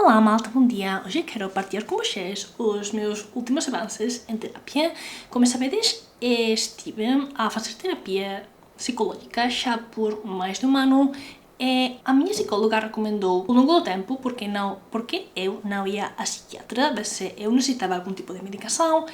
Olá malta, bom dia! Hoje eu quero partilhar com vocês os meus últimos avanços em terapia. Como sabedes, estive a fazer terapia psicológica já por mais de um ano. A minha psicóloga recomendou ao longo do tempo porque eu não ia a psiquiatra, ver se eu necessitava algum tipo de medicação.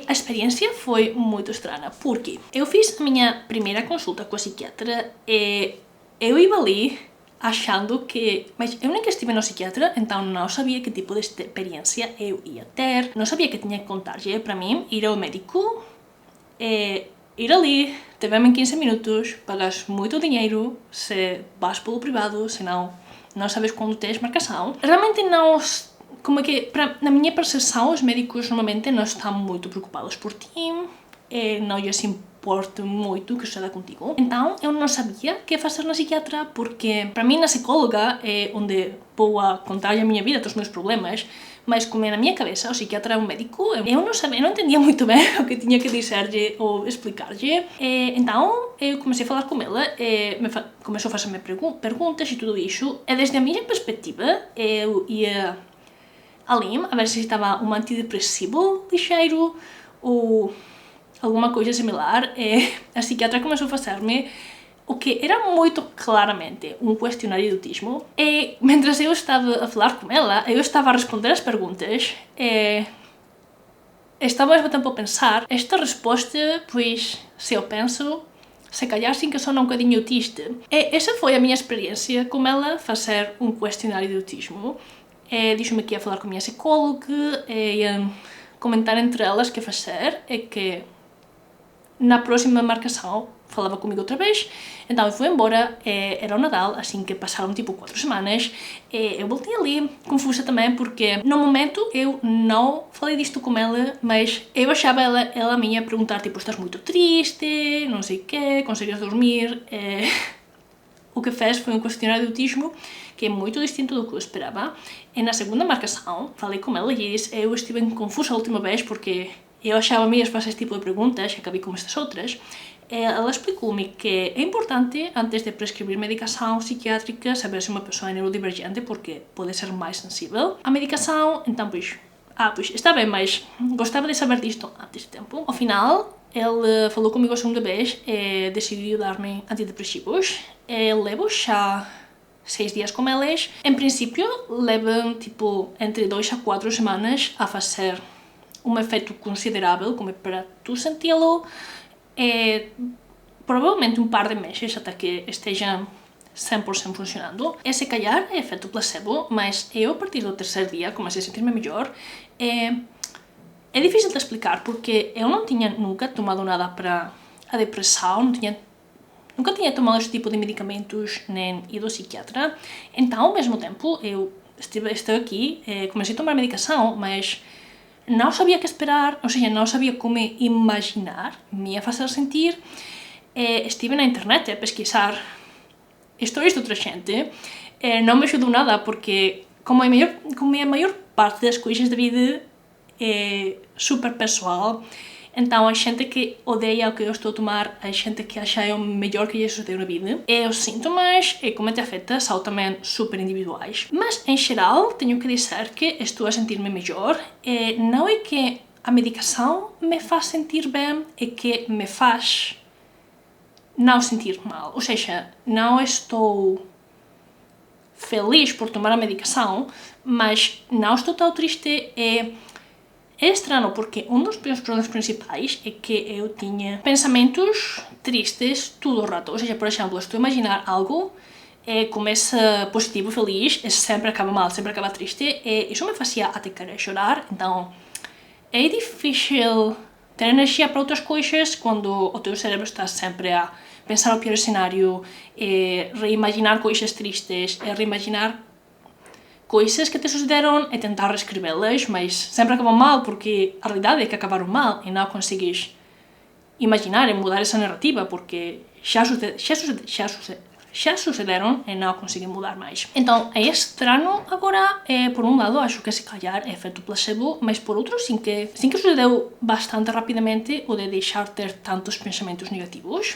A experiência foi muito estranha, porque eu fiz a minha primeira consulta com a psiquiatra e eu ia ali achando que... Mas eu nunca estive no psiquiatra, então não sabia que tipo de experiência eu ia ter, não sabia que tinha que contar-lhe para mim, ir ao médico, ir ali, te vemos em 15 minutos, pagas muito dinheiro se vais pelo privado, senão não sabes quando tens marcação. Realmente não... Como é que, na minha percepção, os médicos normalmente não estão muito preocupados por ti, não lhes importa muito o que suceda contigo. Então, eu não sabia o que fazer na psiquiatra, porque para mim na psicóloga é onde vou a contar-lhe a minha vida, todos os meus problemas, mas como é na minha cabeça, o psiquiatra é um médico, eu não sabia, não entendia muito bem o que tinha que dizer-lhe ou explicar-lhe. Então, eu comecei a falar com ela, começou a fazer-me perguntas e tudo isso, e desde a minha perspectiva, eu ia ali a ver se estava um antidepressivo ligeiro ou alguma coisa similar. A psiquiatra começou a fazer-me o que era muito claramente um questionário de autismo. E mientras eu estava a falar com ela, eu estava a responder as perguntas e estava ao mesmo tempo a pensar, esta resposta, pois, se eu penso, se calhar sim que sou um bocadinho autista. E essa foi a minha experiência com ela, fazer um questionário de autismo. Disse-me que ia falar com a minha psicóloga, ia comentar entre elas o que fazer, e que na próxima marcação falava comigo outra vez. Então eu fui embora, era o Natal, assim que passaram tipo 4 semanas, eu voltei ali, confusa também, porque no momento eu não falei disto com ela, mas eu achava ela a minha perguntar tipo, estás muito triste, não sei o quê, consegues dormir? O que fez foi um questionário de autismo que é muito distinto do que eu esperava. E na segunda marcação, falei com ela e disse, eu estive confusa a última vez porque eu achava mesmo fazer este tipo de perguntas e acabei com estas outras. Ela explicou-me que é importante, antes de prescrever medicação psiquiátrica, saber se uma pessoa é neurodivergente, porque pode ser mais sensível à medicação. Então, pois, está bem, mas gostava de saber disto antes de tempo. Ao final, ele falou comigo a segunda vez e decidiu dar-me antidepressivos. Levo já 6 dias com eles. Em princípio, levam tipo entre 2 a 4 semanas a fazer um efeito considerável, como é para tu senti-lo. Provavelmente um par de meses até que esteja 100% funcionando. Se calhar é efeito placebo, mas eu a partir do 3º dia comecei a sentir-me melhor. É difícil de explicar porque eu não tinha nunca tomado nada para a depressão, nunca tinha tomado este tipo de medicamentos nem ido ao psiquiatra. Então, ao mesmo tempo, eu estive aqui, comecei a tomar medicação, mas não sabia o que esperar, ou seja, não sabia como imaginar, me ia fazer sentir. Estive na internet a pesquisar histórias de outra gente, não me ajudou nada porque como a maior parte das coisas da vida é super pessoal, então há gente que odeia o que eu estou a tomar, há gente que acha o melhor que lhe sucedeu na vida. Os sintomas e como te afeta são também super individuais. Mas, em geral, tenho que dizer que estou a sentir-me melhor. Não é que a medicação me faz sentir bem, é que me faz não sentir mal. Ou seja, não estou feliz por tomar a medicação, mas não estou tão triste. É estranho porque um dos meus problemas principais é que eu tinha pensamentos tristes todo o rato. Ou seja, por exemplo, estou a imaginar algo, começa positivo, feliz, e sempre acaba mal, sempre acaba triste, e isso me fazia até querer chorar. Então é difícil ter energia para outras coisas quando o teu cérebro está sempre a pensar o pior cenário, reimaginar coisas tristes, reimaginar coisas que te sucederam e tentar reescrevê-las, mas sempre acabam mal porque a realidade é que acabaram mal e não consegues imaginar e mudar essa narrativa porque já sucederam e não conseguem mudar mais. Então é estranho agora, por um lado acho que se calhar é efeito placebo, mas por outro sim que sucedeu bastante rapidamente o de deixar de ter tantos pensamentos negativos.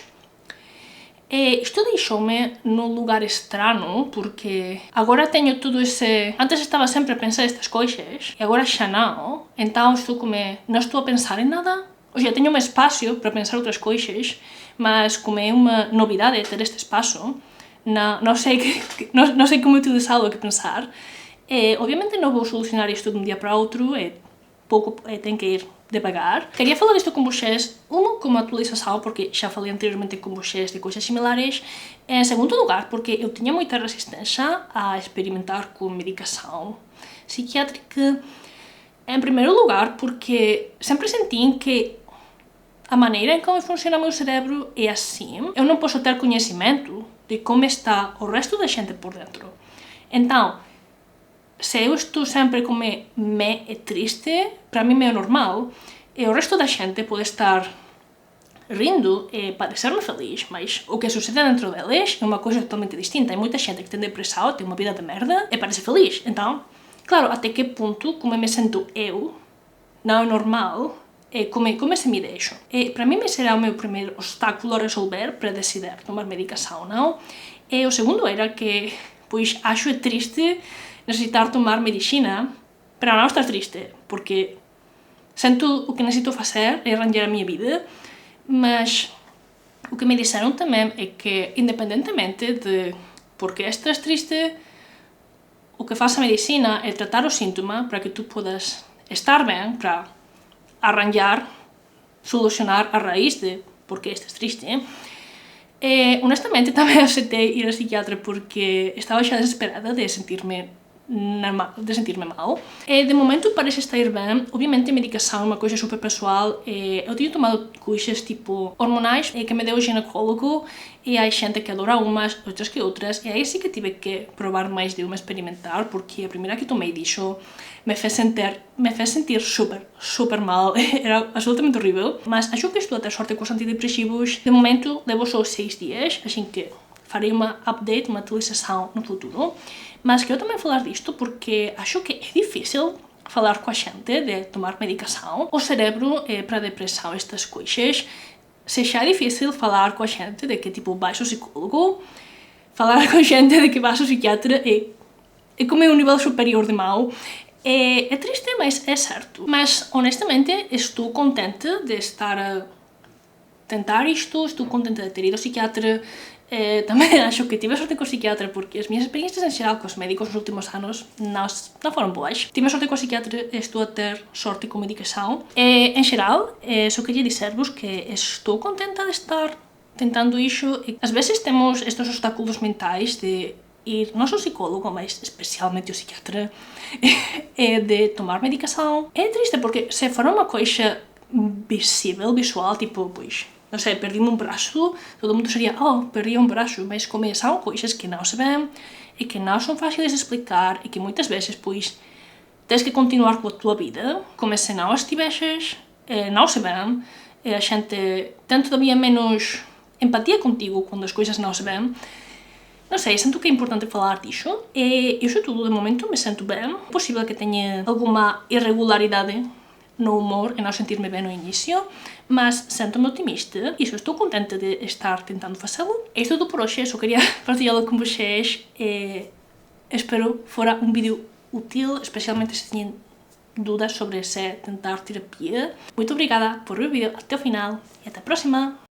Isto deixou-me num lugar estranho, porque agora tenho tudo esse... Antes estava sempre a pensar estas coisas, e agora já não. Então estou como... Não estou a pensar em nada. Ou seja, tenho um espaço para pensar outras coisas, mas como é uma novidade ter este espaço, não sei como utilizá-lo, o que pensar. Obviamente não vou solucionar isto de um dia para outro, tem que ir devagar. Queria falar isto com vocês, como atualização, porque já falei anteriormente com vocês de coisas similares. Em segundo lugar, porque eu tinha muita resistência a experimentar com medicação psiquiátrica. Em primeiro lugar, porque sempre senti que a maneira em como funciona o meu cérebro é assim. Eu não posso ter conhecimento de como está o resto da gente por dentro. Então, se eu estou sempre como me é triste, para mim é normal, e o resto da gente pode estar rindo e parecer-me feliz, mas o que sucede dentro deles é uma coisa totalmente distinta. Há muita gente que tem depressão, tem uma vida de merda e parece feliz. Então, claro, até que ponto, como me sinto eu, não é normal, e como se me deixo. E para mim será o meu primeiro obstáculo a resolver para decidir tomar medicação, não? E o segundo era que, pois, acho triste necessitar tomar medicina para não estar triste, porque sinto o que necessito fazer é arranjar a minha vida, mas o que me disseram também é que, independentemente de porque estás triste, o que faz a medicina é tratar o síntoma para que tu podas estar bem, para arranjar, solucionar a raiz de porque estás triste. E, honestamente, também aceitei ir ao psiquiatra porque estava já desesperada de sentir-me mal. E, de momento parece estar bem. Obviamente a medicação é uma coisa super pessoal. Eu tenho tomado coisas tipo hormonais que me deu o ginecólogo, e há gente que adora umas, outras que outras, e aí sim que tive que provar mais de uma, experimentar, porque a primeira que tomei disso me fez sentir super mal. Era absolutamente horrível, mas acho que estou a ter sorte com os antidepressivos. De momento levo só 6 dias, assim que farei uma update, uma atualização no futuro. Mas quero também falar disto porque acho que é difícil falar com a gente de tomar medicação. O cérebro é para depressão, estas coisas. Se já é difícil falar com a gente de que tipo vais ao psicólogo, falar com a gente de que vais ao psiquiatra é como um nível superior de mal. É triste, mas é certo. Mas honestamente estou contente de estar a tentar isto, estou contente de ter ido ao psiquiatra. Também acho que tive sorte com o psiquiatra porque as minhas experiências em geral com os médicos nos últimos anos não foram boas. Tive sorte com o psiquiatra, estou a ter sorte com a medicação. Em geral, só queria dizer-vos que estou contenta de estar tentando isto. Às vezes temos estes obstáculos mentais de ir não só ao psicólogo, mas especialmente ao psiquiatra, de tomar medicação. É triste porque se for uma coisa visível, visual, tipo, pois, não sei, perdi-me um braço, todo mundo seria, oh, perdi um braço, mas como são coisas que não se vêem e que não são fáceis de explicar e que muitas vezes, pois, tens que continuar com a tua vida, como se não as tivesses, não se vêem, a gente tem todavia menos empatia contigo quando as coisas não se vêem. Não sei, sinto que é importante falar disso. E isso é tudo, de momento me sinto bem. É possível que tenha alguma irregularidade no humor e não sentir-me bem no início, mas sinto-me otimista e estou contente de estar tentando fazê-lo. É tudo por hoje, só queria partilhá-lo com vocês e espero que fora um vídeo útil, especialmente se têm dúvidas sobre se tentar terapia. Muito obrigada por ver o vídeo até o final e até a próxima!